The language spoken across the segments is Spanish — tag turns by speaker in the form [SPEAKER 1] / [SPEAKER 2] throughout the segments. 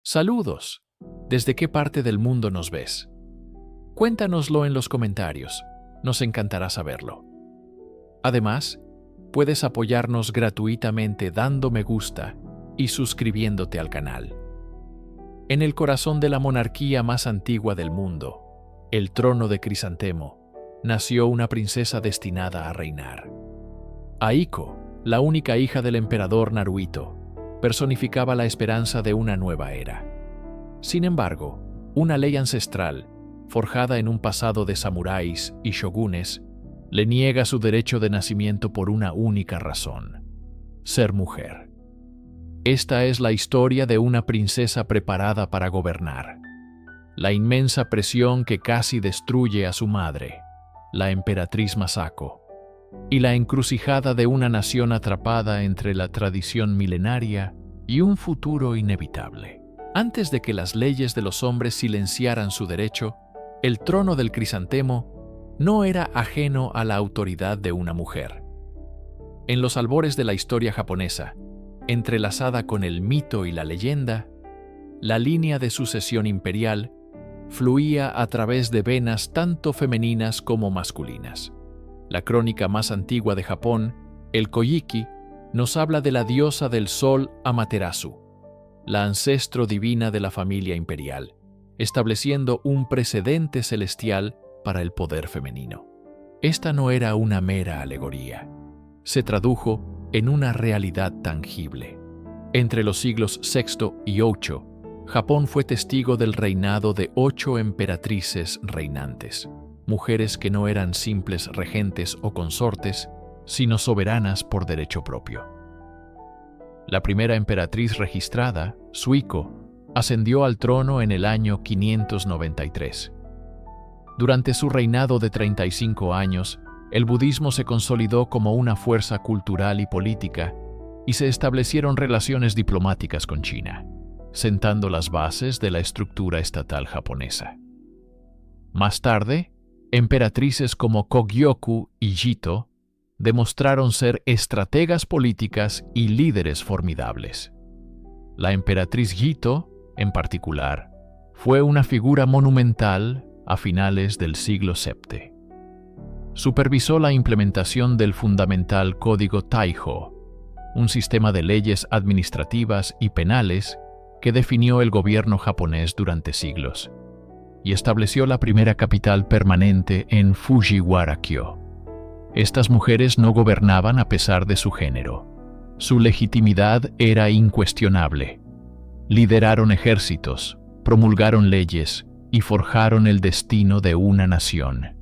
[SPEAKER 1] Saludos. ¿Desde qué parte del mundo nos ves? Cuéntanoslo en los comentarios. Nos encantará saberlo. Además, puedes apoyarnos gratuitamente dando me gusta y suscribiéndote al canal. En el corazón de la monarquía más antigua del mundo, el trono de Crisantemo, nació una princesa destinada a reinar. Aiko, la única hija del emperador Naruhito, personificaba la esperanza de una nueva era. Sin embargo, una ley ancestral, forjada en un pasado de samuráis y shogunes, le niega su derecho de nacimiento por una única razón: ser mujer. Esta es la historia de una princesa preparada para gobernar. La inmensa presión que casi destruye a su madre, la emperatriz Masako, y la encrucijada de una nación atrapada entre la tradición milenaria y un futuro inevitable. Antes de que las leyes de los hombres silenciaran su derecho, el trono del Crisantemo no era ajeno a la autoridad de una mujer. En los albores de la historia japonesa, entrelazada con el mito y la leyenda, la línea de sucesión imperial fluía a través de venas tanto femeninas como masculinas. La crónica más antigua de Japón, el Kojiki, nos habla de la diosa del sol Amaterasu, la ancestro divina de la familia imperial, estableciendo un precedente celestial para el poder femenino. Esta no era una mera alegoría. Se tradujo en una realidad tangible. Entre los siglos VI y VIII, Japón fue testigo del reinado de 8 emperatrices reinantes, mujeres que no eran simples regentes o consortes, sino soberanas por derecho propio. La primera emperatriz registrada, Suiko, ascendió al trono en el año 593. Durante su reinado de 35 años, el budismo se consolidó como una fuerza cultural y política, y se establecieron relaciones diplomáticas con China, sentando las bases de la estructura estatal japonesa. Más tarde, emperatrices como Kogyoku y Jito demostraron ser estrategas políticas y líderes formidables. La emperatriz Jito, en particular, fue una figura monumental a finales del siglo VII. Supervisó la implementación del fundamental Código Taihō, un sistema de leyes administrativas y penales que definió el gobierno japonés durante siglos, y estableció la primera capital permanente en Fujiwara-kyo. Estas mujeres no gobernaban a pesar de su género. Su legitimidad era incuestionable. Lideraron ejércitos, promulgaron leyes y forjaron el destino de una nación.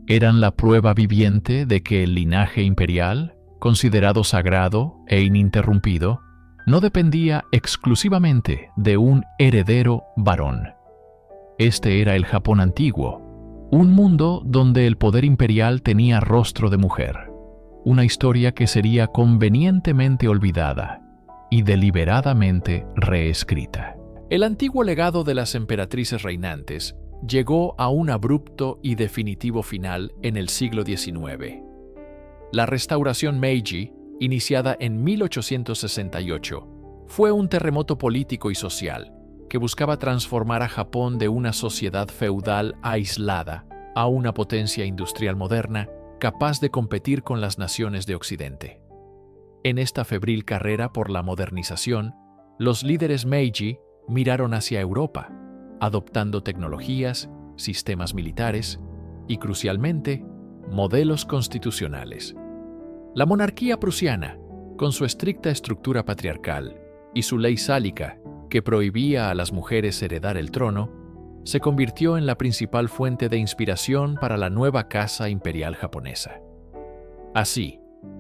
[SPEAKER 1] Eran la prueba viviente de que el linaje imperial, considerado sagrado e ininterrumpido, no dependía exclusivamente de un heredero varón. Este era el Japón antiguo, un mundo donde el poder imperial tenía rostro de mujer, una historia que sería convenientemente olvidada y deliberadamente reescrita. El antiguo legado de las emperatrices reinantes llegó a un abrupto y definitivo final en el siglo XIX. La restauración Meiji, iniciada en 1868, fue un terremoto político y social que buscaba transformar a Japón de una sociedad feudal aislada a una potencia industrial moderna capaz de competir con las naciones de Occidente. En esta febril carrera por la modernización, los líderes Meiji miraron hacia Europa, adoptando tecnologías, sistemas militares y, crucialmente, modelos constitucionales. La monarquía prusiana, con su estricta estructura patriarcal y su ley sálica que prohibía a las mujeres heredar el trono, se convirtió en la principal fuente de inspiración para la nueva casa imperial japonesa. Así,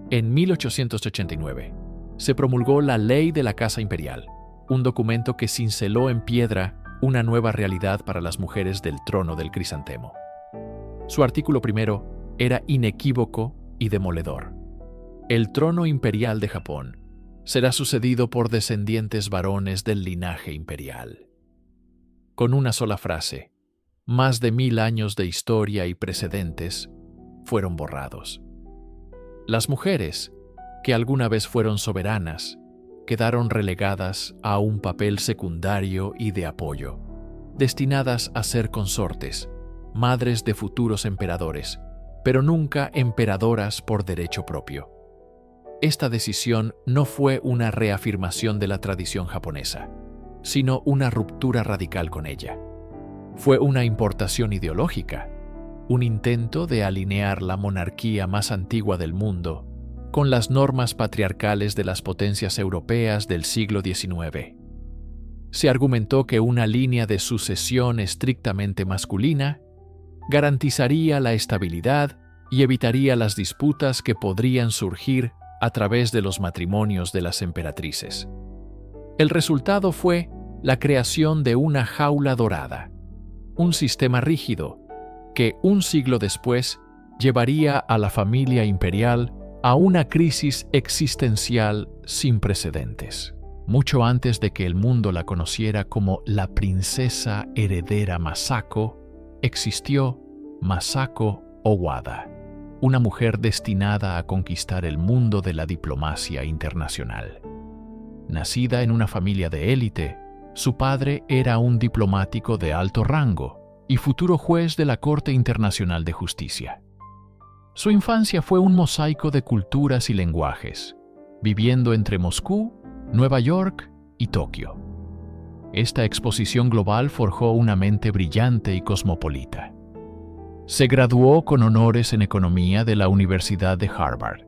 [SPEAKER 1] en 1889, se promulgó la Ley de la Casa Imperial, un documento que cinceló en piedra una nueva realidad para las mujeres del trono del Crisantemo. Su artículo primero era inequívoco y demoledor. El trono imperial de Japón será sucedido por descendientes varones del linaje imperial. Con una sola frase, más de 1000 años de historia y precedentes fueron borrados. Las mujeres, que alguna vez fueron soberanas, quedaron relegadas a un papel secundario y de apoyo, destinadas a ser consortes, madres de futuros emperadores, pero nunca emperadoras por derecho propio. Esta decisión no fue una reafirmación de la tradición japonesa, sino una ruptura radical con ella. Fue una importación ideológica, un intento de alinear la monarquía más antigua del mundo con las normas patriarcales de las potencias europeas del siglo XIX. Se argumentó que una línea de sucesión estrictamente masculina garantizaría la estabilidad y evitaría las disputas que podrían surgir a través de los matrimonios de las emperatrices. El resultado fue la creación de una jaula dorada, un sistema rígido que un siglo después llevaría a la familia imperial a una crisis existencial sin precedentes. Mucho antes de que el mundo la conociera como la princesa heredera Masako, existió Masako Owada, una mujer destinada a conquistar el mundo de la diplomacia internacional. Nacida en una familia de élite, su padre era un diplomático de alto rango y futuro juez de la Corte Internacional de Justicia. Su infancia fue un mosaico de culturas y lenguajes, viviendo entre Moscú, Nueva York y Tokio. Esta exposición global forjó una mente brillante y cosmopolita. Se graduó con honores en economía de la Universidad de Harvard,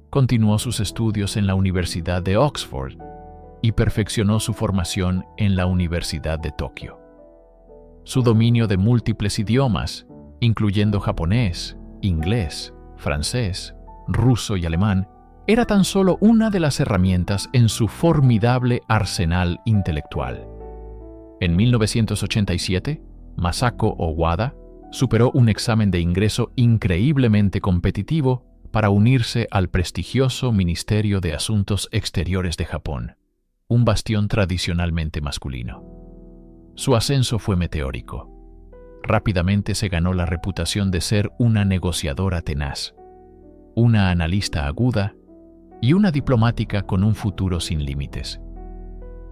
[SPEAKER 1] continuó sus estudios en la Universidad de Oxford y perfeccionó su formación en la Universidad de Tokio. Su dominio de múltiples idiomas, incluyendo japonés, inglés, francés, ruso y alemán, era tan solo una de las herramientas en su formidable arsenal intelectual. En 1987, Masako Owada superó un examen de ingreso increíblemente competitivo para unirse al prestigioso Ministerio de Asuntos Exteriores de Japón, un bastión tradicionalmente masculino. Su ascenso fue meteórico. Rápidamente se ganó la reputación de ser una negociadora tenaz, una analista aguda y una diplomática con un futuro sin límites.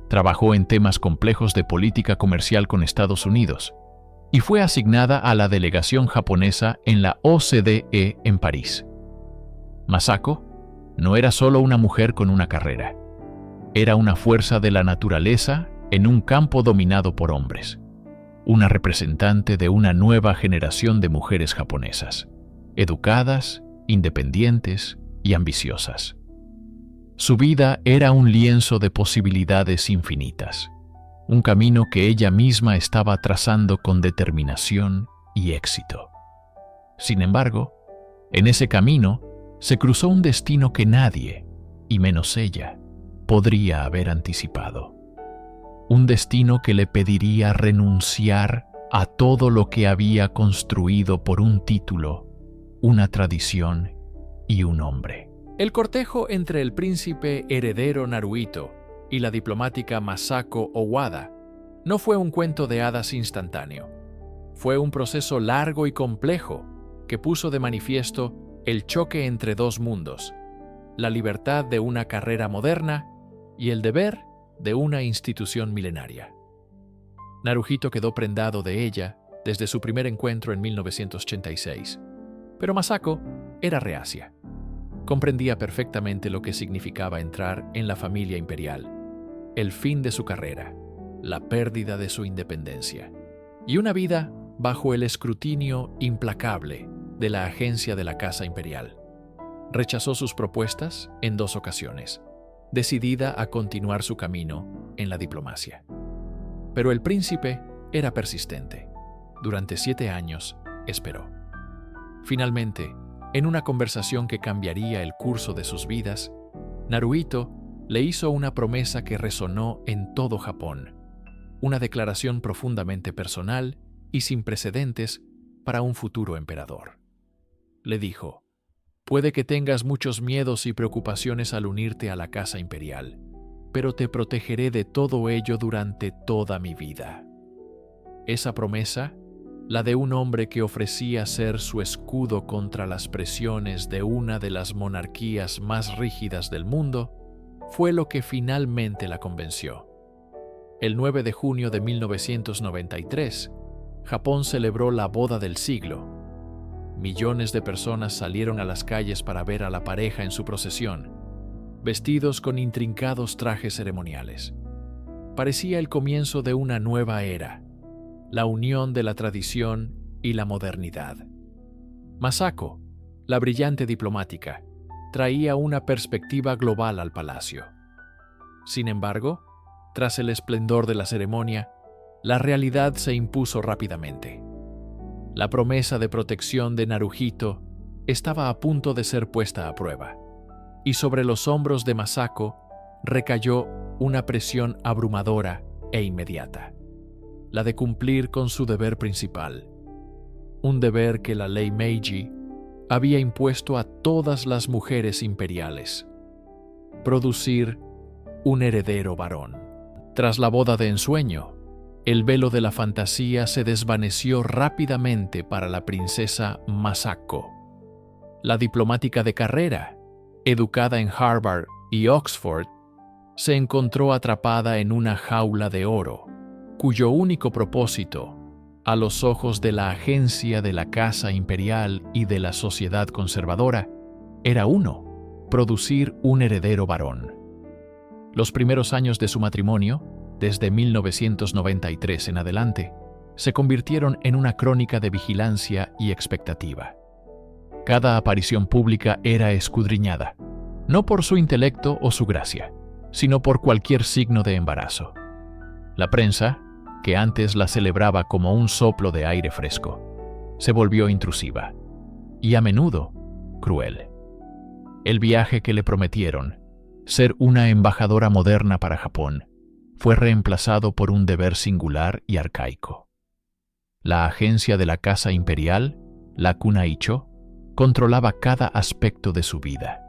[SPEAKER 1] Trabajó en temas complejos de política comercial con Estados Unidos y fue asignada a la delegación japonesa en la OCDE en París. Masako no era solo una mujer con una carrera, era una fuerza de la naturaleza en un campo dominado por hombres, una representante de una nueva generación de mujeres japonesas, educadas, independientes y ambiciosas. Su vida era un lienzo de posibilidades infinitas, un camino que ella misma estaba trazando con determinación y éxito. Sin embargo, en ese camino se cruzó un destino que nadie, y menos ella, podría haber anticipado. Un destino que le pediría renunciar a todo lo que había construido por un título, una tradición y un hombre. El cortejo entre el príncipe heredero Naruhito y la diplomática Masako Owada no fue un cuento de hadas instantáneo. Fue un proceso largo y complejo que puso de manifiesto el choque entre dos mundos, la libertad de una carrera moderna y el deber de una institución milenaria. Naruhito quedó prendado de ella desde su primer encuentro en 1986, pero Masako era reacia. Comprendía perfectamente lo que significaba entrar en la familia imperial, el fin de su carrera, la pérdida de su independencia y una vida bajo el escrutinio implacable de la agencia de la Casa Imperial. Rechazó sus propuestas en 2 ocasiones, decidida a continuar su camino en la diplomacia. Pero el príncipe era persistente. Durante 7 años esperó. Finalmente, en una conversación que cambiaría el curso de sus vidas, Naruhito le hizo una promesa que resonó en todo Japón, una declaración profundamente personal y sin precedentes para un futuro emperador. Le dijo: «Puede que tengas muchos miedos y preocupaciones al unirte a la Casa Imperial, pero te protegeré de todo ello durante toda mi vida». Esa promesa, la de un hombre que ofrecía ser su escudo contra las presiones de una de las monarquías más rígidas del mundo, fue lo que finalmente la convenció. El 9 de junio de 1993, Japón celebró la boda del siglo. Millones de personas salieron a las calles para ver a la pareja en su procesión, vestidos con intrincados trajes ceremoniales. Parecía el comienzo de una nueva era, la unión de la tradición y la modernidad. Masako, la brillante diplomática, traía una perspectiva global al palacio. Sin embargo, tras el esplendor de la ceremonia, la realidad se impuso rápidamente. La promesa de protección de Naruhito estaba a punto de ser puesta a prueba, y sobre los hombros de Masako recayó una presión abrumadora e inmediata, la de cumplir con su deber principal, un deber que la ley Meiji había impuesto a todas las mujeres imperiales: producir un heredero varón. Tras la boda de ensueño, el velo de la fantasía se desvaneció rápidamente para la princesa Masako. La diplomática de carrera, educada en Harvard y Oxford, se encontró atrapada en una jaula de oro, cuyo único propósito, a los ojos de la agencia de la Casa Imperial y de la sociedad conservadora, era uno: producir un heredero varón. Los primeros años de su matrimonio, desde 1993 en adelante, se convirtieron en una crónica de vigilancia y expectativa. Cada aparición pública era escudriñada, no por su intelecto o su gracia, sino por cualquier signo de embarazo. La prensa, que antes la celebraba como un soplo de aire fresco, se volvió intrusiva y a menudo cruel. El viaje que le prometieron, ser una embajadora moderna para Japón, fue reemplazado por un deber singular y arcaico. La agencia de la Casa Imperial, la Kunaicho, controlaba cada aspecto de su vida,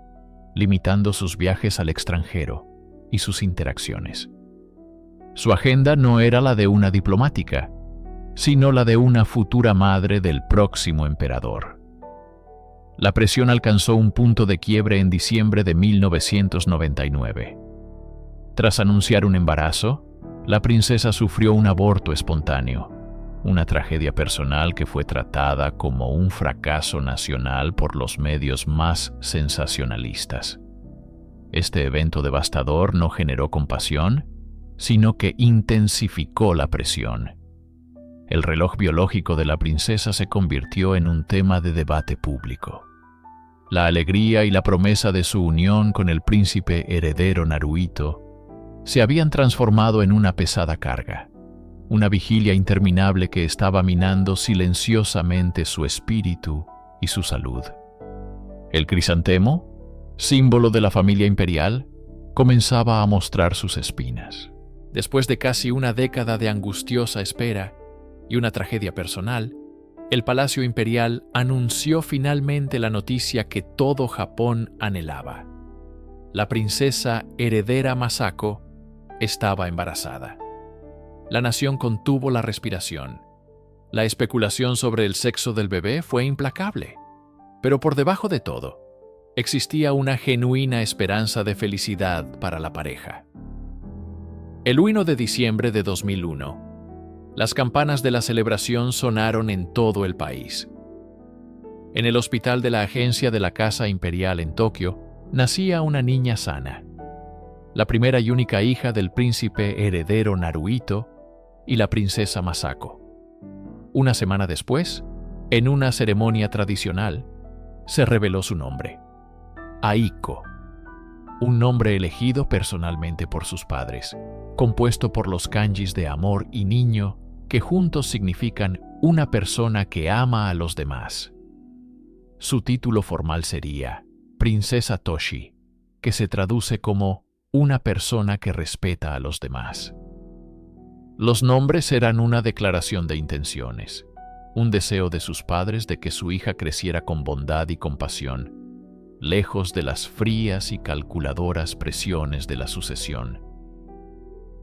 [SPEAKER 1] limitando sus viajes al extranjero y sus interacciones. Su agenda no era la de una diplomática, sino la de una futura madre del próximo emperador. La presión alcanzó un punto de quiebre en diciembre de 1999. Tras anunciar un embarazo, la princesa sufrió un aborto espontáneo, una tragedia personal que fue tratada como un fracaso nacional por los medios más sensacionalistas. Este evento devastador no generó compasión, sino que intensificó la presión. El reloj biológico de la princesa se convirtió en un tema de debate público. La alegría y la promesa de su unión con el príncipe heredero Naruhito se habían transformado en una pesada carga, una vigilia interminable que estaba minando silenciosamente su espíritu y su salud. El crisantemo, símbolo de la familia imperial, comenzaba a mostrar sus espinas. Después de casi una década de angustiosa espera y una tragedia personal, el Palacio Imperial anunció finalmente la noticia que todo Japón anhelaba. La princesa heredera Masako estaba embarazada. La nación contuvo la respiración. La especulación sobre el sexo del bebé fue implacable, pero por debajo de todo, existía una genuina esperanza de felicidad para la pareja. El 1 de diciembre de 2001, las campanas de la celebración sonaron en todo el país. En el hospital de la agencia de la Casa Imperial en Tokio, nacía una niña sana, la primera y única hija del príncipe heredero Naruhito y la princesa Masako. Una semana después, en una ceremonia tradicional, se reveló su nombre: Aiko, un nombre elegido personalmente por sus padres, compuesto por los kanjis de amor y niño, que juntos significan una persona que ama a los demás. Su título formal sería Princesa Toshi, que se traduce como una persona que respeta a los demás. Los nombres eran una declaración de intenciones, un deseo de sus padres de que su hija creciera con bondad y compasión, lejos de las frías y calculadoras presiones de la sucesión.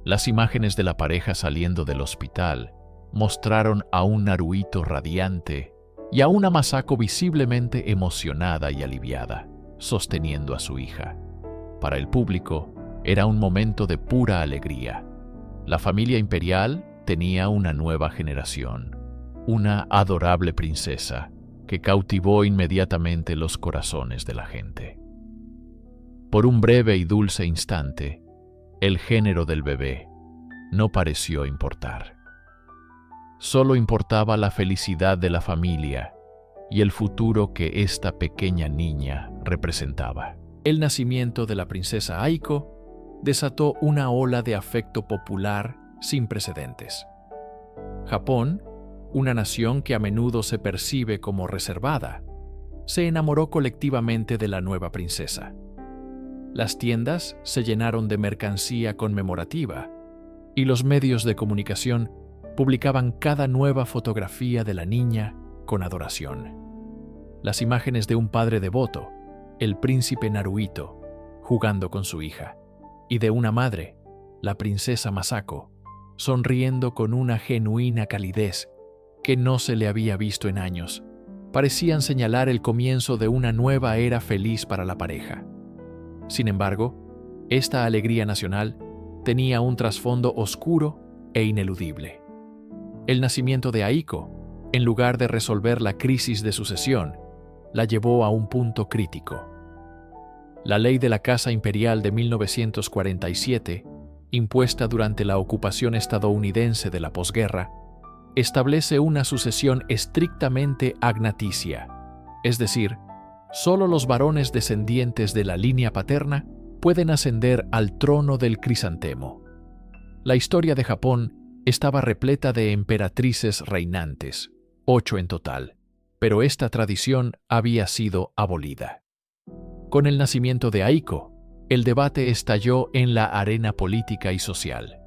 [SPEAKER 1] Las imágenes de la pareja saliendo del hospital mostraron a un Naruhito radiante y a una Masako visiblemente emocionada y aliviada, sosteniendo a su hija. Para el público, Era un momento de pura alegría. La familia imperial tenía una nueva generación, una adorable princesa que cautivó inmediatamente los corazones de la gente. Por un breve y dulce instante, el género del bebé no pareció importar. Solo importaba la felicidad de la familia y el futuro que esta pequeña niña representaba. El nacimiento de la princesa Aiko desató una ola de afecto popular sin precedentes. Japón, una nación que a menudo se percibe como reservada, se enamoró colectivamente de la nueva princesa. Las tiendas se llenaron de mercancía conmemorativa y los medios de comunicación publicaban cada nueva fotografía de la niña con adoración. Las imágenes de un padre devoto, el príncipe Naruhito, jugando con su hija, y de una madre, la princesa Masako, sonriendo con una genuina calidez que no se le había visto en años, parecían señalar el comienzo de una nueva era feliz para la pareja. Sin embargo, esta alegría nacional tenía un trasfondo oscuro e ineludible. El nacimiento de Aiko, en lugar de resolver la crisis de sucesión, la llevó a un punto crítico. La ley de la Casa Imperial de 1947, impuesta durante la ocupación estadounidense de la posguerra, establece una sucesión estrictamente agnaticia, es decir, solo los varones descendientes de la línea paterna pueden ascender al trono del crisantemo. La historia de Japón estaba repleta de emperatrices reinantes, 8 en total, pero esta tradición había sido abolida. Con el nacimiento de Aiko, el debate estalló en la arena política y social.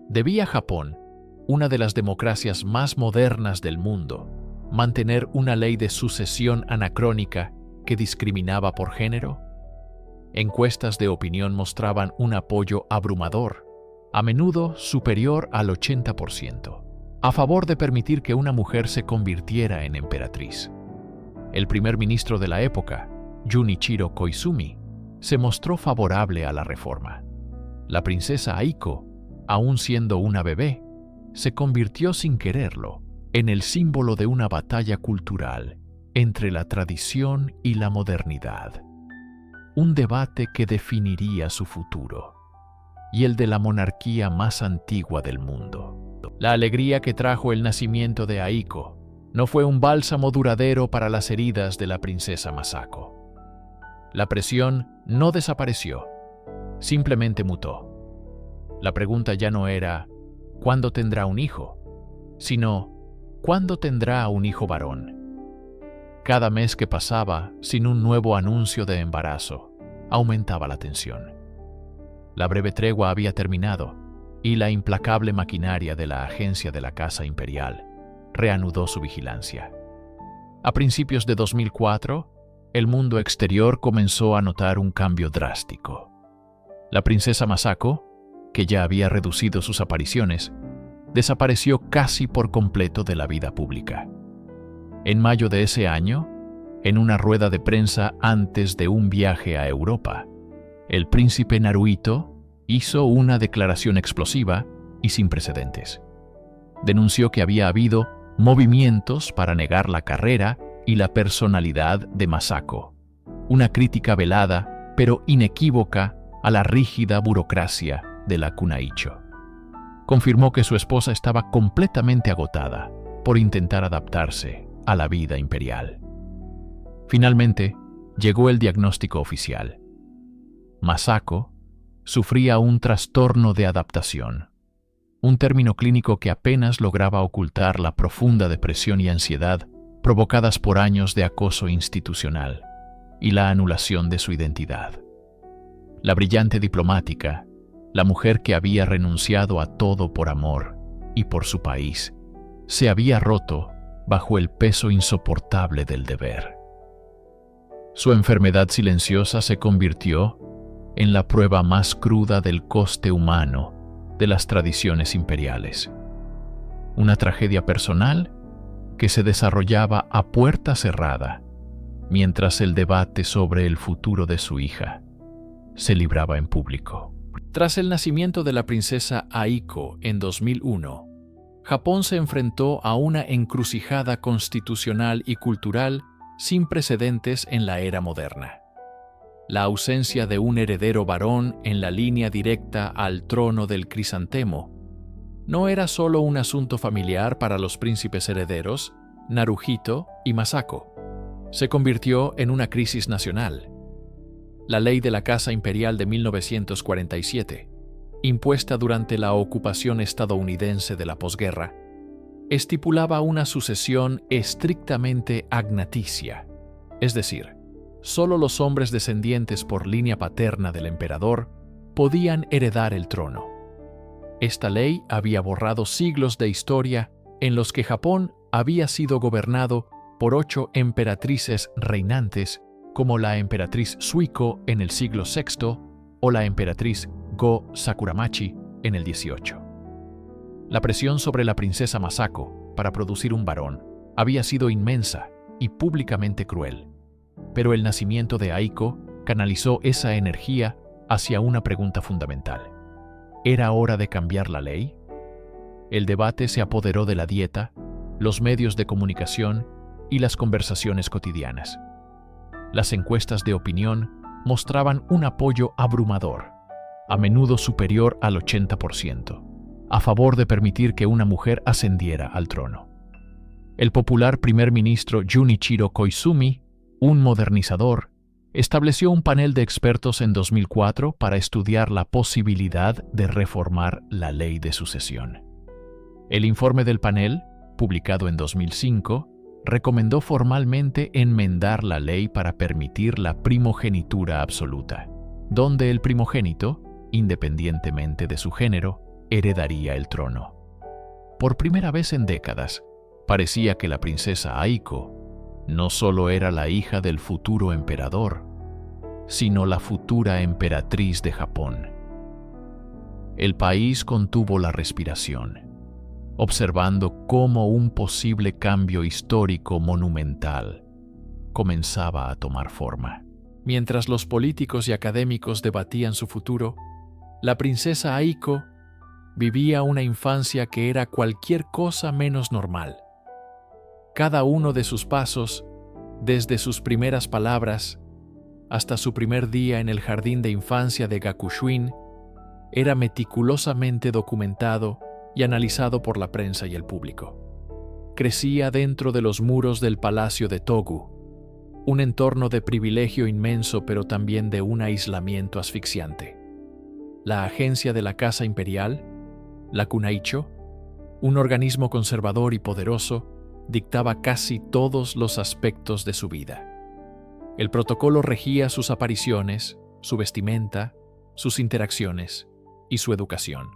[SPEAKER 1] ¿Debía Japón, una de las democracias más modernas del mundo, mantener una ley de sucesión anacrónica que discriminaba por género? Encuestas de opinión mostraban un apoyo abrumador, a menudo superior al 80%, a favor de permitir que una mujer se convirtiera en emperatriz. El primer ministro de la época, Junichiro Koizumi, se mostró favorable a la reforma. La princesa Aiko, aún siendo una bebé, se convirtió sin quererlo en el símbolo de una batalla cultural entre la tradición y la modernidad. Un debate que definiría su futuro y el de la monarquía más antigua del mundo. La alegría que trajo el nacimiento de Aiko no fue un bálsamo duradero para las heridas de la princesa Masako. La presión no desapareció, simplemente mutó. La pregunta ya no era ¿cuándo tendrá un hijo?, sino ¿cuándo tendrá un hijo varón? Cada mes que pasaba sin un nuevo anuncio de embarazo, aumentaba la tensión. La breve tregua había terminado y la implacable maquinaria de la agencia de la Casa Imperial reanudó su vigilancia. A principios de 2004, el mundo exterior comenzó a notar un cambio drástico. La princesa Masako, que ya había reducido sus apariciones, desapareció casi por completo de la vida pública. En mayo de ese año, en una rueda de prensa antes de un viaje a Europa, el príncipe Naruhito hizo una declaración explosiva y sin precedentes. Denunció que había habido movimientos para negar la carrera y la personalidad de Masako, una crítica velada pero inequívoca a la rígida burocracia de la Kunaicho. Confirmó que su esposa estaba completamente agotada por intentar adaptarse a la vida imperial. Finalmente, llegó el diagnóstico oficial. Masako sufría un trastorno de adaptación, un término clínico que apenas lograba ocultar la profunda depresión y ansiedad provocadas por años de acoso institucional y la anulación de su identidad. La brillante diplomática, la mujer que había renunciado a todo por amor y por su país, se había roto bajo el peso insoportable del deber. Su enfermedad silenciosa se convirtió en la prueba más cruda del coste humano de las tradiciones imperiales. Una tragedia personal que se desarrollaba a puerta cerrada, mientras el debate sobre el futuro de su hija se libraba en público. Tras el nacimiento de la princesa Aiko en 2001, Japón se enfrentó a una encrucijada constitucional y cultural sin precedentes en la era moderna. La ausencia de un heredero varón en la línea directa al trono del crisantemo no era solo un asunto familiar para los príncipes herederos, Naruhito y Masako. Se convirtió en una crisis nacional. La ley de la Casa Imperial de 1947, impuesta durante la ocupación estadounidense de la posguerra, estipulaba una sucesión estrictamente agnaticia, es decir, solo los hombres descendientes por línea paterna del emperador podían heredar el trono. Esta ley había borrado siglos de historia en los que Japón había sido gobernado por 8 emperatrices reinantes, como la emperatriz Suiko en el siglo VI o la emperatriz Go Sakuramachi en el XVIII. La presión sobre la princesa Masako para producir un varón había sido inmensa y públicamente cruel, pero el nacimiento de Aiko canalizó esa energía hacia una pregunta fundamental. ¿Era hora de cambiar la ley? El debate se apoderó de la dieta, los medios de comunicación y las conversaciones cotidianas. Las encuestas de opinión mostraban un apoyo abrumador, a menudo superior al 80%, a favor de permitir que una mujer ascendiera al trono. El popular primer ministro Junichiro Koizumi, un modernizador, estableció un panel de expertos en 2004 para estudiar la posibilidad de reformar la ley de sucesión. El informe del panel, publicado en 2005, recomendó formalmente enmendar la ley para permitir la primogenitura absoluta, donde el primogénito, independientemente de su género, heredaría el trono. Por primera vez en décadas, parecía que la princesa Aiko no solo era la hija del futuro emperador, sino la futura emperatriz de Japón. El país contuvo la respiración, observando cómo un posible cambio histórico monumental comenzaba a tomar forma. Mientras los políticos y académicos debatían su futuro, la princesa Aiko vivía una infancia que era cualquier cosa menos normal. Cada uno de sus pasos, desde sus primeras palabras hasta su primer día en el jardín de infancia de Gakushuin, era meticulosamente documentado y analizado por la prensa y el público. Crecía dentro de los muros del Palacio de Togu, un entorno de privilegio inmenso pero también de un aislamiento asfixiante. La agencia de la Casa Imperial, la Kunaicho, un organismo conservador y poderoso, dictaba casi todos los aspectos de su vida. El protocolo regía sus apariciones, su vestimenta, sus interacciones y su educación.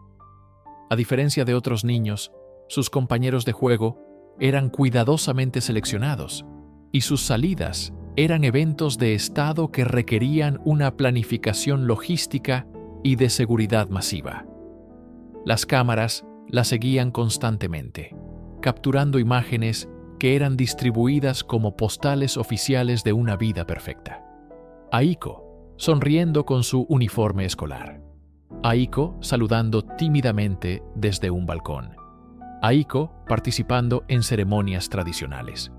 [SPEAKER 1] A diferencia de otros niños, sus compañeros de juego eran cuidadosamente seleccionados y sus salidas eran eventos de estado que requerían una planificación logística y de seguridad masiva. Las cámaras la seguían constantemente, capturando imágenes que eran distribuidas como postales oficiales de una vida perfecta. Aiko, sonriendo con su uniforme escolar. Aiko saludando tímidamente desde un balcón. Aiko participando en ceremonias tradicionales.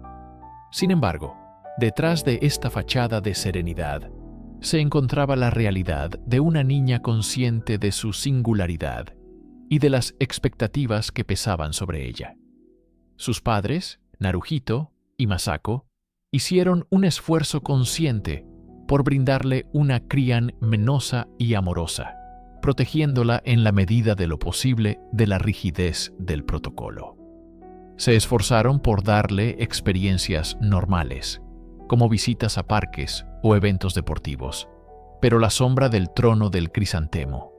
[SPEAKER 1] Sin embargo, detrás de esta fachada de serenidad, se encontraba la realidad de una niña consciente de su singularidad y de las expectativas que pesaban sobre ella. Sus padres, Naruhito y Masako, hicieron un esfuerzo consciente por brindarle una cría menosa y amorosa, protegiéndola en la medida de lo posible de la rigidez del protocolo. Se esforzaron por darle experiencias normales, como visitas a parques o eventos deportivos, pero la sombra del trono del crisantemo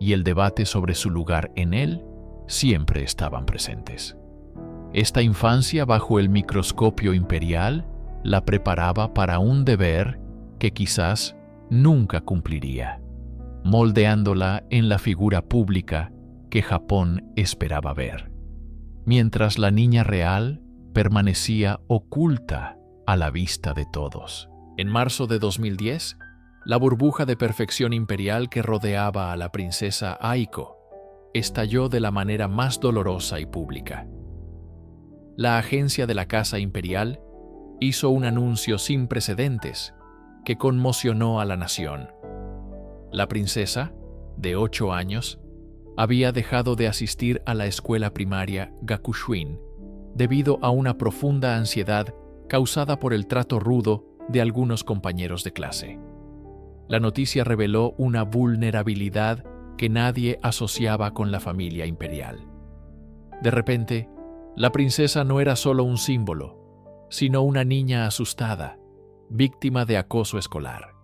[SPEAKER 1] y el debate sobre su lugar en él siempre estaban presentes. Esta infancia bajo el microscopio imperial la preparaba para un deber que quizás nunca cumpliría, moldeándola en la figura pública que Japón esperaba ver, mientras la niña real permanecía oculta a la vista de todos. En marzo de 2010, La burbuja de perfección imperial que rodeaba a la princesa Aiko estalló de la manera más dolorosa y pública. La agencia de la Casa Imperial hizo un anuncio sin precedentes que conmocionó a la nación. La princesa, de 8 años, había dejado de asistir a la escuela primaria Gakushuin debido a una profunda ansiedad causada por el trato rudo de algunos compañeros de clase. La noticia reveló una vulnerabilidad que nadie asociaba con la familia imperial. De repente, la princesa no era solo un símbolo, sino una niña asustada, víctima de acoso escolar.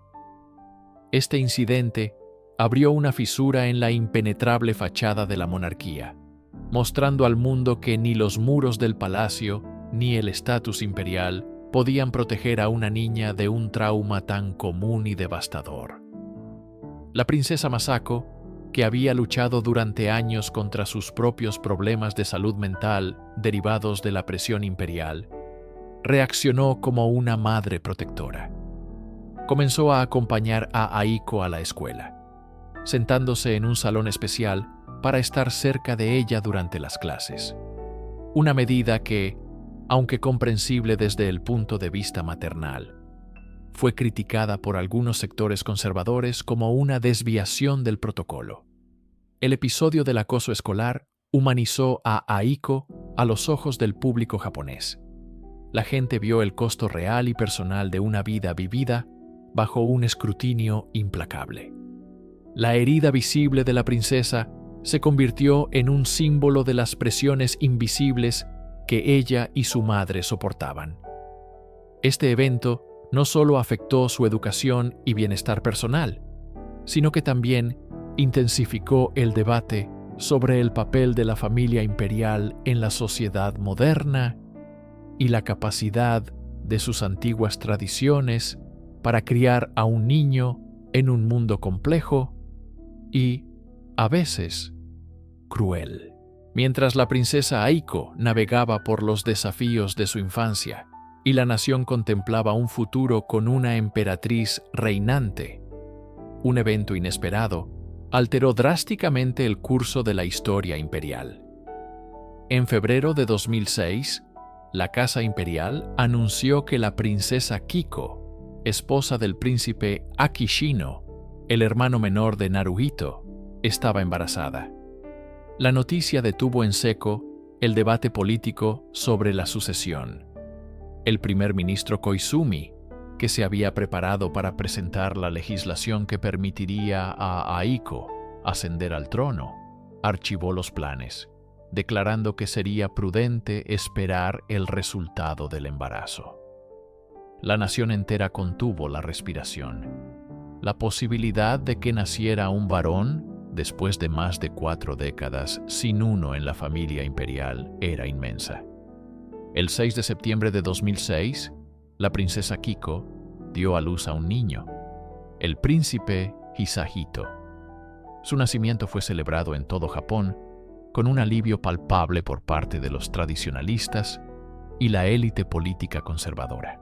[SPEAKER 1] Este incidente abrió una fisura en la impenetrable fachada de la monarquía, mostrando al mundo que ni los muros del palacio ni el estatus imperial podían proteger a una niña de un trauma tan común y devastador. La princesa Masako, que había luchado durante años contra sus propios problemas de salud mental derivados de la presión imperial, reaccionó como una madre protectora. Comenzó a acompañar a Aiko a la escuela, sentándose en un salón especial para estar cerca de ella durante las clases. Una medida que, aunque comprensible desde el punto de vista maternal, fue criticada por algunos sectores conservadores como una desviación del protocolo. El episodio del acoso escolar humanizó a Aiko a los ojos del público japonés. La gente vio el costo real y personal de una vida vivida bajo un escrutinio implacable. La herida visible de la princesa se convirtió en un símbolo de las presiones invisibles que ella y su madre soportaban. Este evento no solo afectó su educación y bienestar personal, sino que también intensificó el debate sobre el papel de la familia imperial en la sociedad moderna y la capacidad de sus antiguas tradiciones para criar a un niño en un mundo complejo y, a veces, cruel. Mientras la princesa Aiko navegaba por los desafíos de su infancia y la nación contemplaba un futuro con una emperatriz reinante, un evento inesperado alteró drásticamente el curso de la historia imperial. En febrero de 2006, la Casa Imperial anunció que la princesa Kiko, esposa del príncipe Akishino, el hermano menor de Naruhito, estaba embarazada. La noticia detuvo en seco el debate político sobre la sucesión. El primer ministro Koizumi, que se había preparado para presentar la legislación que permitiría a Aiko ascender al trono, archivó los planes, declarando que sería prudente esperar el resultado del embarazo. La nación entera contuvo la respiración. La posibilidad de que naciera un varón después de más de 4 décadas sin uno en la familia imperial era inmensa. El 6 de septiembre de 2006, la princesa Kiko dio a luz a un niño, el príncipe Hisahito. Su nacimiento fue celebrado en todo Japón con un alivio palpable por parte de los tradicionalistas y la élite política conservadora.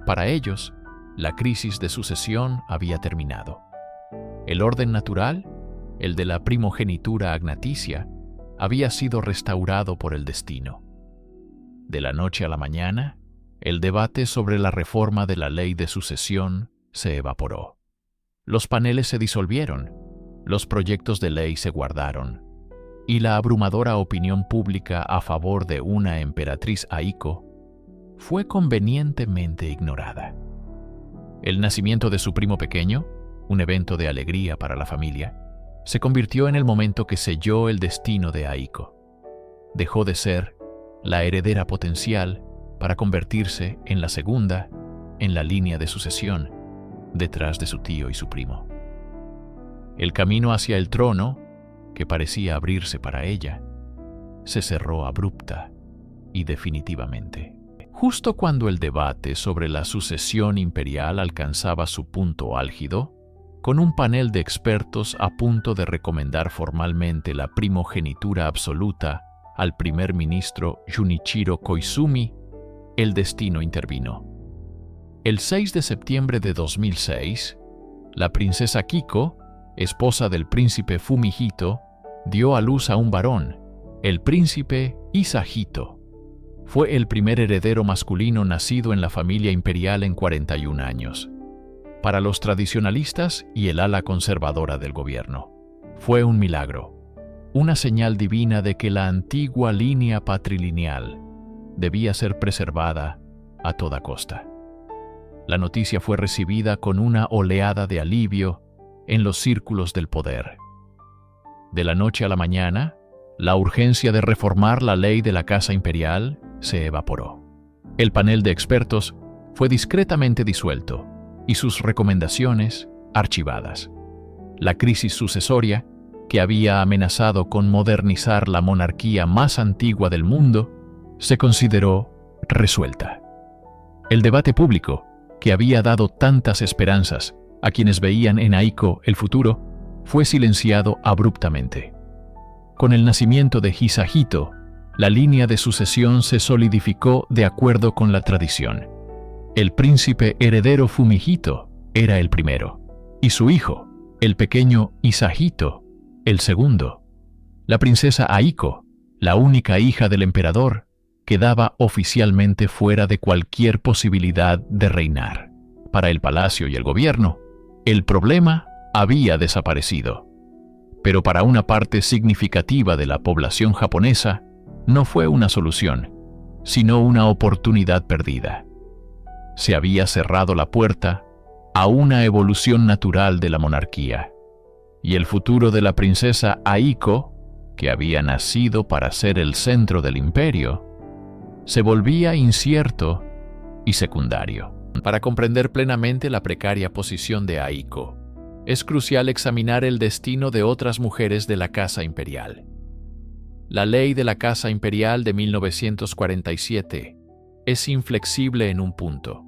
[SPEAKER 1] Para ellos, la crisis de sucesión había terminado. El orden natural, el de la primogenitura agnaticia, había sido restaurado por el destino. De la noche a la mañana, el debate sobre la reforma de la ley de sucesión se evaporó. Los paneles se disolvieron, los proyectos de ley se guardaron, y la abrumadora opinión pública a favor de una emperatriz Aiko fue convenientemente ignorada. El nacimiento de su primo pequeño, un evento de alegría para la familia, se convirtió en el momento que selló el destino de Aiko. Dejó de ser la heredera potencial para convertirse en la segunda en la línea de sucesión, detrás de su tío y su primo. El camino hacia el trono, que parecía abrirse para ella, se cerró abrupta y definitivamente. Justo cuando el debate sobre la sucesión imperial alcanzaba su punto álgido, con un panel de expertos a punto de recomendar formalmente la primogenitura absoluta al primer ministro Junichiro Koizumi, el destino intervino. El 6 de septiembre de 2006, La princesa Kiko, esposa del príncipe Fumihito, dio a luz a un varón, el príncipe Hisahito. Fue el primer heredero masculino nacido en la familia imperial en 41 años. Para los tradicionalistas y el ala conservadora del gobierno, fue un milagro, una señal divina de que la antigua línea patrilineal debía ser preservada a toda costa. La noticia fue recibida con una oleada de alivio en los círculos del poder. De la noche a la mañana, la urgencia de reformar la ley de la Casa Imperial se evaporó. El panel de expertos fue discretamente disuelto y sus recomendaciones archivadas. La crisis sucesoria, que había amenazado con modernizar la monarquía más antigua del mundo, se consideró resuelta. El debate público, que había dado tantas esperanzas a quienes veían en Aiko el futuro, fue silenciado abruptamente. Con el nacimiento de Hisahito, la línea de sucesión se solidificó de acuerdo con la tradición. El príncipe heredero Fumihito era el primero, y su hijo, el pequeño Hisahito, el segundo. La princesa Aiko, la única hija del emperador, quedaba oficialmente fuera de cualquier posibilidad de reinar. Para el palacio y el gobierno, el problema había desaparecido. Pero para una parte significativa de la población japonesa, no fue una solución, sino una oportunidad perdida. Se había cerrado la puerta a una evolución natural de la monarquía, y el futuro de la princesa Aiko, que había nacido para ser el centro del imperio, se volvía incierto y secundario. Para comprender plenamente la precaria posición de Aiko, es crucial examinar el destino de otras mujeres de la Casa Imperial. La ley de la Casa Imperial de 1947 es inflexible en un punto.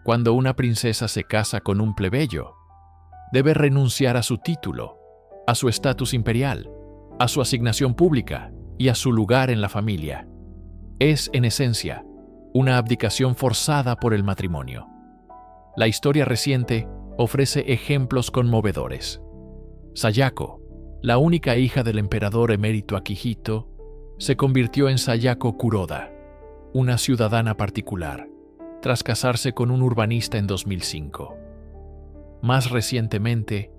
[SPEAKER 1] Cuando una princesa se casa con un plebeyo, debe renunciar a su título, a su estatus imperial, a su asignación pública y a su lugar en la familia. Es, en esencia, una abdicación forzada por el matrimonio. La historia reciente ofrece ejemplos conmovedores. Sayako, la única hija del emperador emérito Akihito, se convirtió en Sayako Kuroda, una ciudadana particular, tras casarse con un urbanista en 2005. Más recientemente,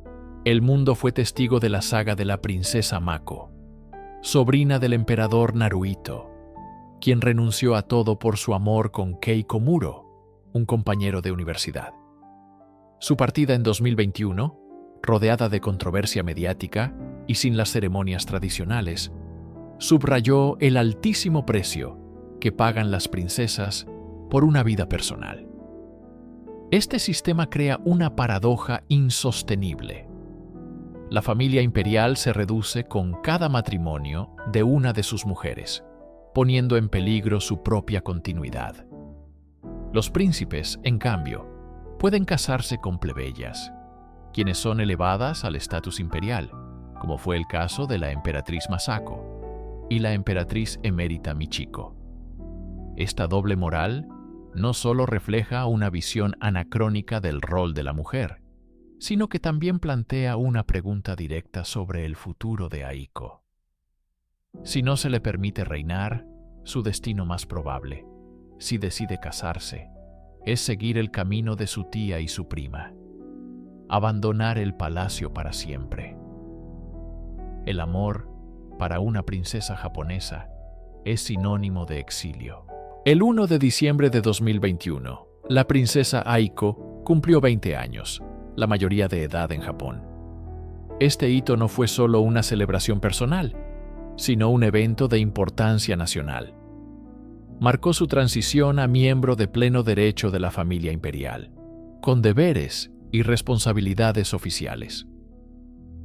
[SPEAKER 1] el mundo fue testigo de la saga de la princesa Mako, sobrina del emperador Naruhito, quien renunció a todo por su amor con Kei Komuro, un compañero de universidad. Su partida en 2021, rodeada de controversia mediática y sin las ceremonias tradicionales, subrayó el altísimo precio que pagan las princesas por una vida personal. Este sistema crea una paradoja insostenible. La familia imperial se reduce con cada matrimonio de una de sus mujeres, poniendo en peligro su propia continuidad. Los príncipes, en cambio, pueden casarse con plebeyas, quienes son elevadas al estatus imperial, como fue el caso de la emperatriz Masako y la emperatriz emérita Michiko. Esta doble moral no solo refleja una visión anacrónica del rol de la mujer, sino que también plantea una pregunta directa sobre el futuro de Aiko. Si no se le permite reinar, su destino más probable, si decide casarse, es seguir el camino de su tía y su prima, abandonar el palacio para siempre. El amor, para una princesa japonesa, es sinónimo de exilio. El 1 de diciembre de 2021, la princesa Aiko cumplió 20 años, la mayoría de edad en Japón. Este hito no fue solo una celebración personal, sino un evento de importancia nacional. Marcó su transición a miembro de pleno derecho de la familia imperial, con deberes y responsabilidades oficiales.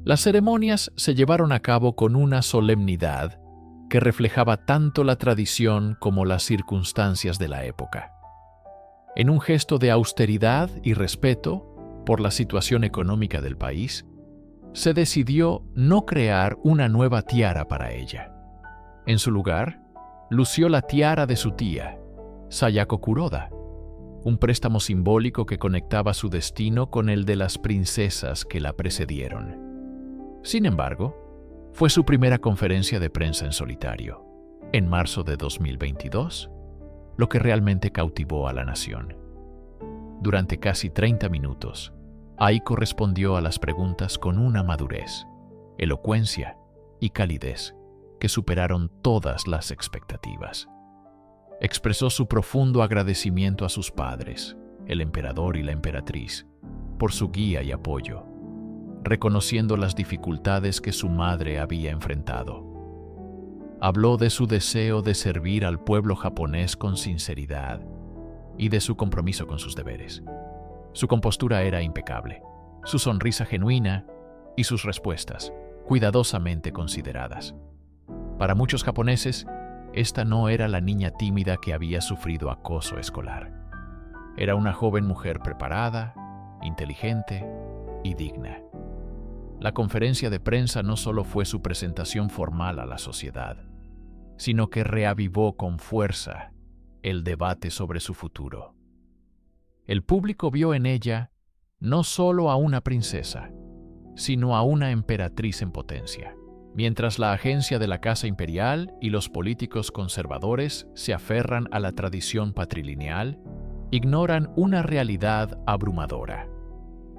[SPEAKER 1] Las ceremonias se llevaron a cabo con una solemnidad que reflejaba tanto la tradición como las circunstancias de la época. En un gesto de austeridad y respeto por la situación económica del país, se decidió no crear una nueva tiara para ella. En su lugar, lució la tiara de su tía, Sayako Kuroda, un préstamo simbólico que conectaba su destino con el de las princesas que la precedieron. Sin embargo, fue su primera conferencia de prensa en solitario, en marzo de 2022, lo que realmente cautivó a la nación. Durante casi 30 minutos, Aiko respondió a las preguntas con una madurez, elocuencia y calidez que superaron todas las expectativas. Expresó su profundo agradecimiento a sus padres, el emperador y la emperatriz, por su guía y apoyo, reconociendo las dificultades que su madre había enfrentado. Habló de su deseo de servir al pueblo japonés con sinceridad y de su compromiso con sus deberes. Su compostura era impecable, su sonrisa genuina y sus respuestas cuidadosamente consideradas. Para muchos japoneses, esta no era la niña tímida que había sufrido acoso escolar. Era una joven mujer preparada, inteligente y digna. La conferencia de prensa no solo fue su presentación formal a la sociedad, sino que reavivó con fuerza el debate sobre su futuro. El público vio en ella no solo a una princesa, sino a una emperatriz en potencia. Mientras la agencia de la Casa Imperial y los políticos conservadores se aferran a la tradición patrilineal, ignoran una realidad abrumadora.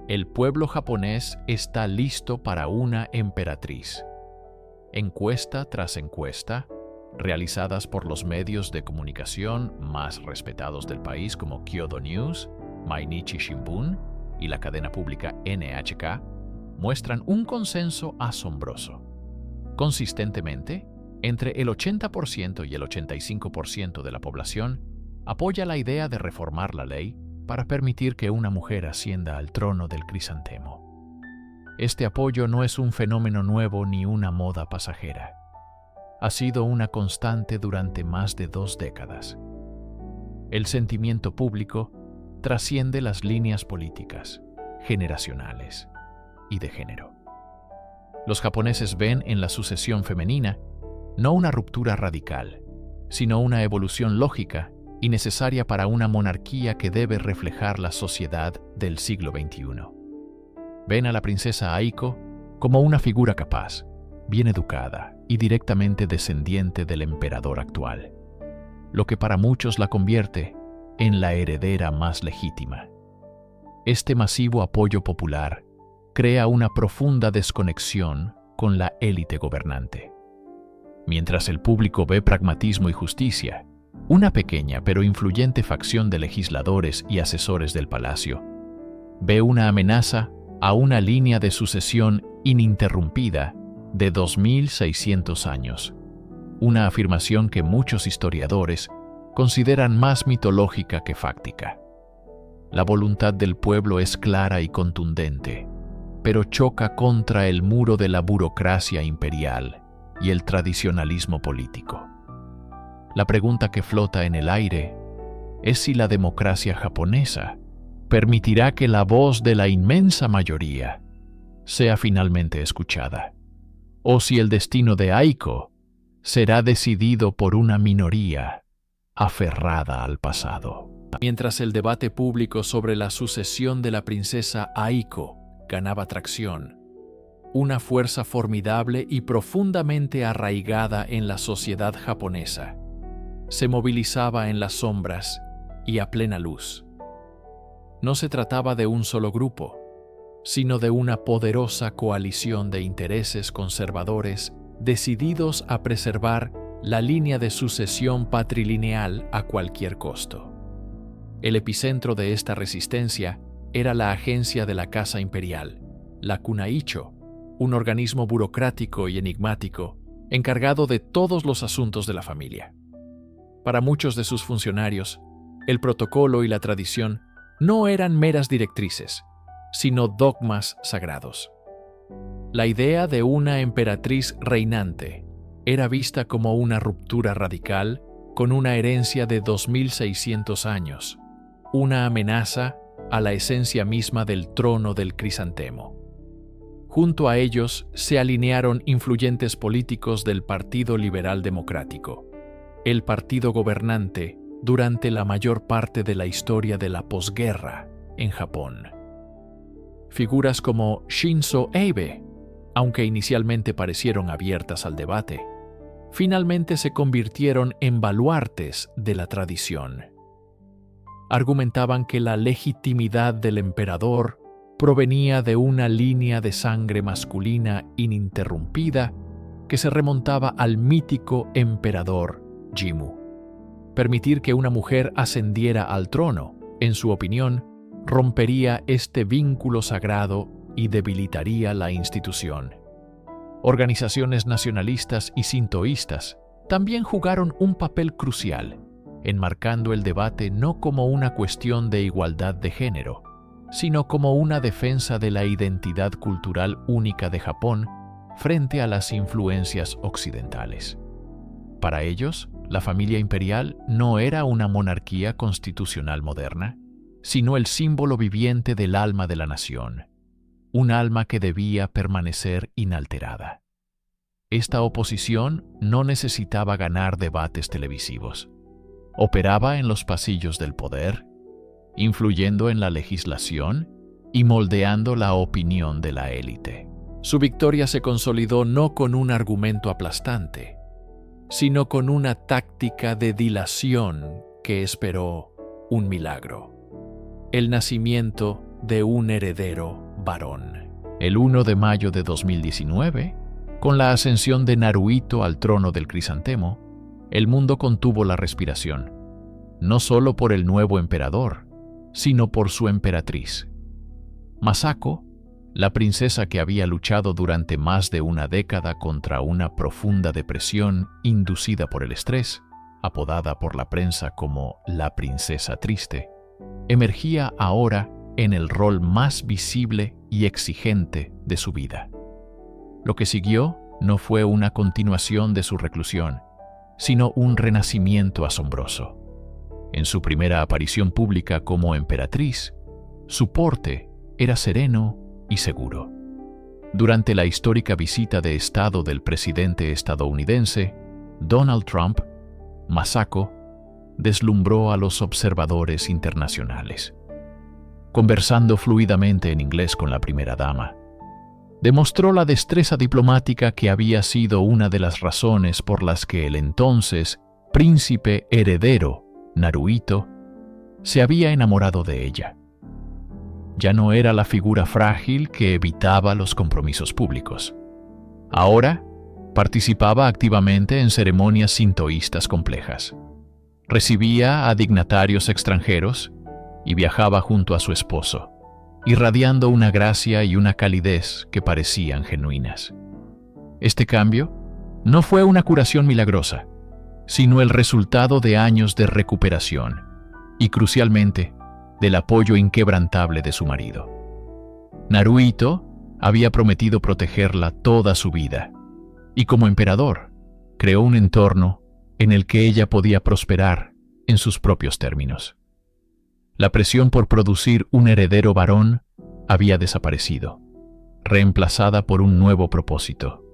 [SPEAKER 1] El pueblo japonés está listo para una emperatriz. Encuesta tras encuesta, realizadas por los medios de comunicación más respetados del país como Kyodo News, Mainichi Shimbun y la cadena pública NHK, muestran un consenso asombroso. Consistentemente, entre el 80% y el 85% de la población apoya la idea de reformar la ley para permitir que una mujer ascienda al trono del crisantemo. Este apoyo no es un fenómeno nuevo ni una moda pasajera. Ha sido una constante durante más de 2 décadas. El sentimiento público trasciende las líneas políticas, generacionales y de género. Los japoneses ven en la sucesión femenina no una ruptura radical, sino una evolución lógica y necesaria para una monarquía que debe reflejar la sociedad del siglo XXI. Ven a la princesa Aiko como una figura capaz, bien educada y directamente descendiente del emperador actual, lo que para muchos la convierte en la heredera más legítima. Este masivo apoyo popular crea una profunda desconexión con la élite gobernante. Mientras el público ve pragmatismo y justicia, una pequeña pero influyente facción de legisladores y asesores del palacio ve una amenaza a una línea de sucesión ininterrumpida de 2600 años, una afirmación que muchos historiadores consideran más mitológica que fáctica. La voluntad del pueblo es clara y contundente, pero choca contra el muro de la burocracia imperial y el tradicionalismo político. La pregunta que flota en el aire es si la democracia japonesa permitirá que la voz de la inmensa mayoría sea finalmente escuchada, o si el destino de Aiko será decidido por una minoría aferrada al pasado. Mientras el debate público sobre la sucesión de la princesa Aiko ganaba tracción, una fuerza formidable y profundamente arraigada en la sociedad japonesa se movilizaba en las sombras y a plena luz. No se trataba de un solo grupo, sino de una poderosa coalición de intereses conservadores decididos a preservar la línea de sucesión patrilineal a cualquier costo. El epicentro de esta resistencia era la agencia de la Casa Imperial, la Kunaicho, un organismo burocrático y enigmático encargado de todos los asuntos de la familia. Para muchos de sus funcionarios, el protocolo y la tradición no eran meras directrices, sino dogmas sagrados. La idea de una emperatriz reinante era vista como una ruptura radical con una herencia de 2600 años, una amenaza a la esencia misma del trono del crisantemo. Junto a ellos se alinearon influyentes políticos del Partido Liberal Democrático, el partido gobernante durante la mayor parte de la historia de la posguerra en Japón. Figuras como Shinzo Abe, aunque inicialmente parecieron abiertas al debate, finalmente se convirtieron en baluartes de la tradición. Argumentaban que la legitimidad del emperador provenía de una línea de sangre masculina ininterrumpida que se remontaba al mítico emperador Jimmu. Permitir que una mujer ascendiera al trono, en su opinión, rompería este vínculo sagrado y debilitaría la institución. Organizaciones nacionalistas y sintoístas también jugaron un papel crucial, enmarcando el debate no como una cuestión de igualdad de género, sino como una defensa de la identidad cultural única de Japón frente a las influencias occidentales. Para ellos, la familia imperial no era una monarquía constitucional moderna, sino el símbolo viviente del alma de la nación, un alma que debía permanecer inalterada. Esta oposición no necesitaba ganar debates televisivos. Operaba en los pasillos del poder, influyendo en la legislación y moldeando la opinión de la élite. Su victoria se consolidó no con un argumento aplastante, sino con una táctica de dilación que esperó un milagro: el nacimiento de un heredero varón. El 1 de mayo de 2019, con la ascensión de Naruhito al trono del crisantemo, el mundo contuvo la respiración, no solo por el nuevo emperador, sino por su emperatriz. Masako, la princesa que había luchado durante más de una década contra una profunda depresión inducida por el estrés, apodada por la prensa como la princesa triste, emergía ahora en el rol más visible y exigente de su vida. Lo que siguió no fue una continuación de su reclusión, sino un renacimiento asombroso. En su primera aparición pública como emperatriz, su porte era sereno y seguro. Durante la histórica visita de Estado del presidente estadounidense Donald Trump, Masako deslumbró a los observadores internacionales. Conversando fluidamente en inglés con la primera dama, demostró la destreza diplomática que había sido una de las razones por las que el entonces príncipe heredero Naruhito se había enamorado de ella. Ya no era la figura frágil que evitaba los compromisos públicos. Ahora participaba activamente en ceremonias sintoístas complejas. Recibía a dignatarios extranjeros y viajaba junto a su esposo, irradiando una gracia y una calidez que parecían genuinas. Este cambio no fue una curación milagrosa, sino el resultado de años de recuperación y, crucialmente, del apoyo inquebrantable de su marido. Naruhito había prometido protegerla toda su vida, y como emperador, creó un entorno en el que ella podía prosperar en sus propios términos. La presión por producir un heredero varón había desaparecido, reemplazada por un nuevo propósito.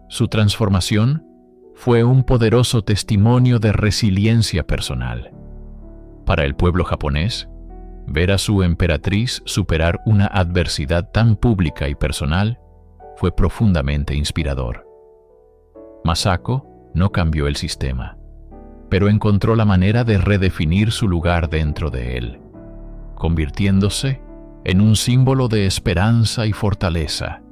[SPEAKER 1] Su transformación fue un poderoso testimonio de resiliencia personal. Para el pueblo japonés, ver a su emperatriz superar una adversidad tan pública y personal fue profundamente inspirador. Masako no cambió el sistema, pero encontró la manera de redefinir su lugar dentro de él, convirtiéndose en un símbolo de esperanza y fortaleza,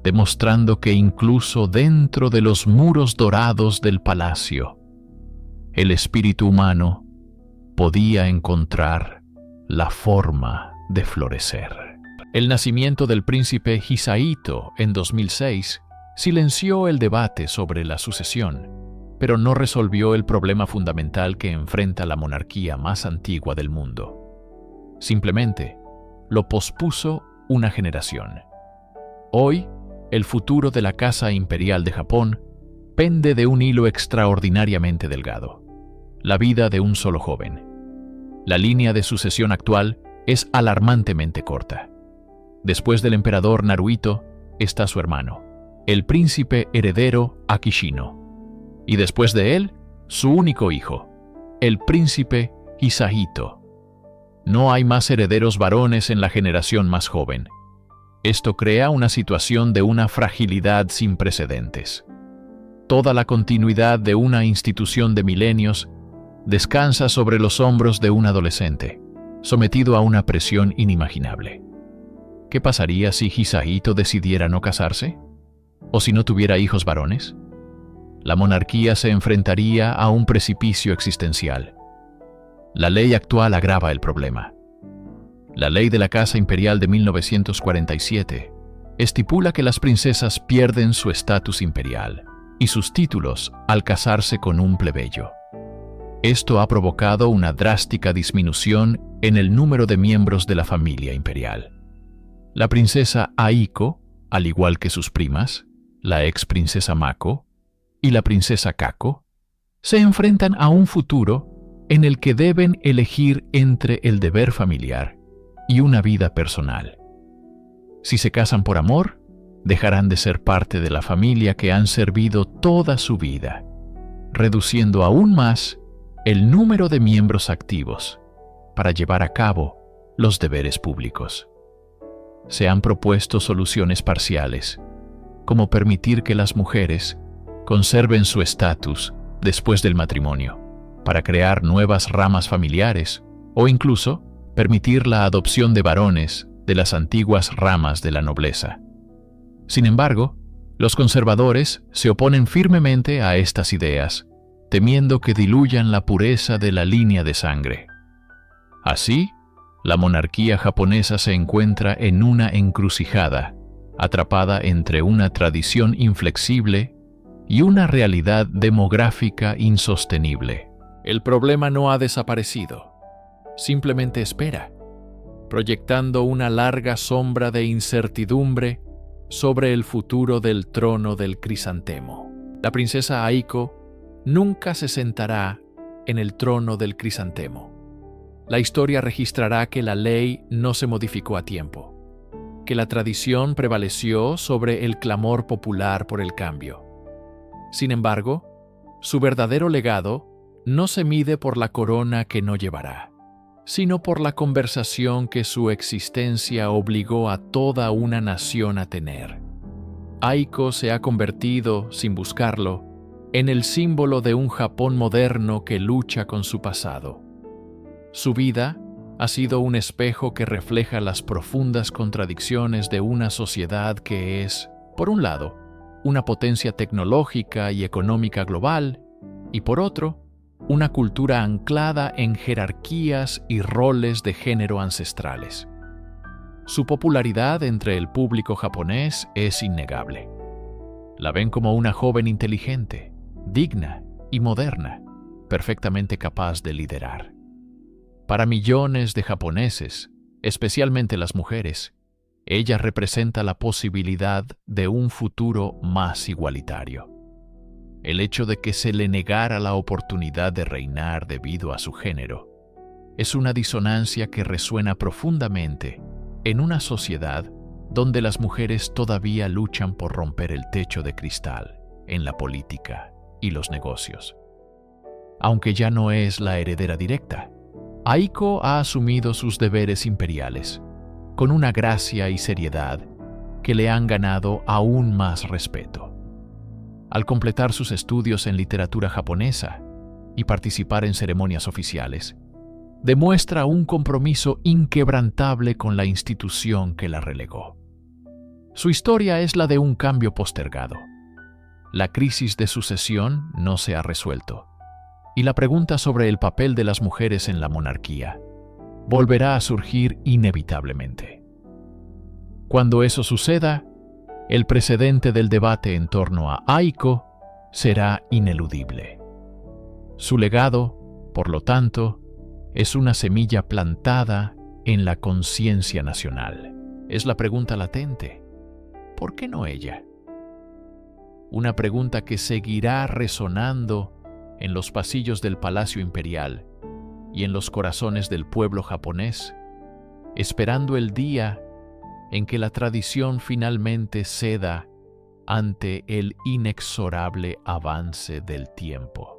[SPEAKER 1] demostrando que incluso dentro de los muros dorados del palacio, el espíritu humano podía encontrar la forma de florecer. El nacimiento del príncipe Hisahito en 2006 silenció el debate sobre la sucesión, pero no resolvió el problema fundamental que enfrenta la monarquía más antigua del mundo. Simplemente lo pospuso una generación. Hoy, el futuro de la Casa Imperial de Japón pende de un hilo extraordinariamente delgado: la vida de un solo joven. La línea de sucesión actual es alarmantemente corta. Después del emperador Naruhito está su hermano, el príncipe heredero Akishino, y después de él, su único hijo, el príncipe Hisahito. No hay más herederos varones en la generación más joven. Esto crea una situación de una fragilidad sin precedentes. Toda la continuidad de una institución de milenios descansa sobre los hombros de un adolescente, sometido a una presión inimaginable. ¿Qué pasaría si Hisahito decidiera no casarse? ¿O si no tuviera hijos varones? La monarquía se enfrentaría a un precipicio existencial. La ley actual agrava el problema. La ley de la Casa Imperial de 1947 estipula que las princesas pierden su estatus imperial y sus títulos al casarse con un plebeyo. Esto ha provocado una drástica disminución en el número de miembros de la familia imperial. La princesa Aiko, al igual que sus primas, la ex princesa Mako y la princesa Kako, se enfrentan a un futuro en el que deben elegir entre el deber familiar y una vida personal. Si se casan por amor, dejarán de ser parte de la familia que han servido toda su vida, reduciendo aún más el número de miembros activos para llevar a cabo los deberes públicos. Se han propuesto soluciones parciales, como permitir que las mujeres conserven su estatus después del matrimonio, para crear nuevas ramas familiares, o incluso permitir la adopción de varones de las antiguas ramas de la nobleza. Sin embargo, los conservadores se oponen firmemente a estas ideas, temiendo que diluyan la pureza de la línea de sangre. Así, la monarquía japonesa se encuentra en una encrucijada, atrapada entre una tradición inflexible y una realidad demográfica insostenible. El problema no ha desaparecido, simplemente espera, proyectando una larga sombra de incertidumbre sobre el futuro del trono del crisantemo. La princesa Aiko nunca se sentará en el trono del crisantemo. La historia registrará que la ley no se modificó a tiempo, que la tradición prevaleció sobre el clamor popular por el cambio. Sin embargo, su verdadero legado no se mide por la corona que no llevará, sino por la conversación que su existencia obligó a toda una nación a tener. Aiko se ha convertido, sin buscarlo, en el símbolo de un Japón moderno que lucha con su pasado. Su vida ha sido un espejo que refleja las profundas contradicciones de una sociedad que es, por un lado, una potencia tecnológica y económica global, y por otro, una cultura anclada en jerarquías y roles de género ancestrales. Su popularidad entre el público japonés es innegable. La ven como una joven inteligente, digna y moderna, perfectamente capaz de liderar. Para millones de japoneses, especialmente las mujeres, ella representa la posibilidad de un futuro más igualitario. El hecho de que se le negara la oportunidad de reinar debido a su género es una disonancia que resuena profundamente en una sociedad donde las mujeres todavía luchan por romper el techo de cristal en la política y los negocios. Aunque ya no es la heredera directa, Aiko ha asumido sus deberes imperiales con una gracia y seriedad que le han ganado aún más respeto. Al completar sus estudios en literatura japonesa y participar en ceremonias oficiales, demuestra un compromiso inquebrantable con la institución que la relegó. Su historia es la de un cambio postergado. La crisis de sucesión no se ha resuelto, y la pregunta sobre el papel de las mujeres en la monarquía volverá a surgir inevitablemente. Cuando eso suceda, el precedente del debate en torno a Aiko será ineludible. Su legado, por lo tanto, es una semilla plantada en la conciencia nacional. Es la pregunta latente: ¿por qué no ella? Una pregunta que seguirá resonando en los pasillos del Palacio Imperial y en los corazones del pueblo japonés, esperando el día en que la tradición finalmente ceda ante el inexorable avance del tiempo.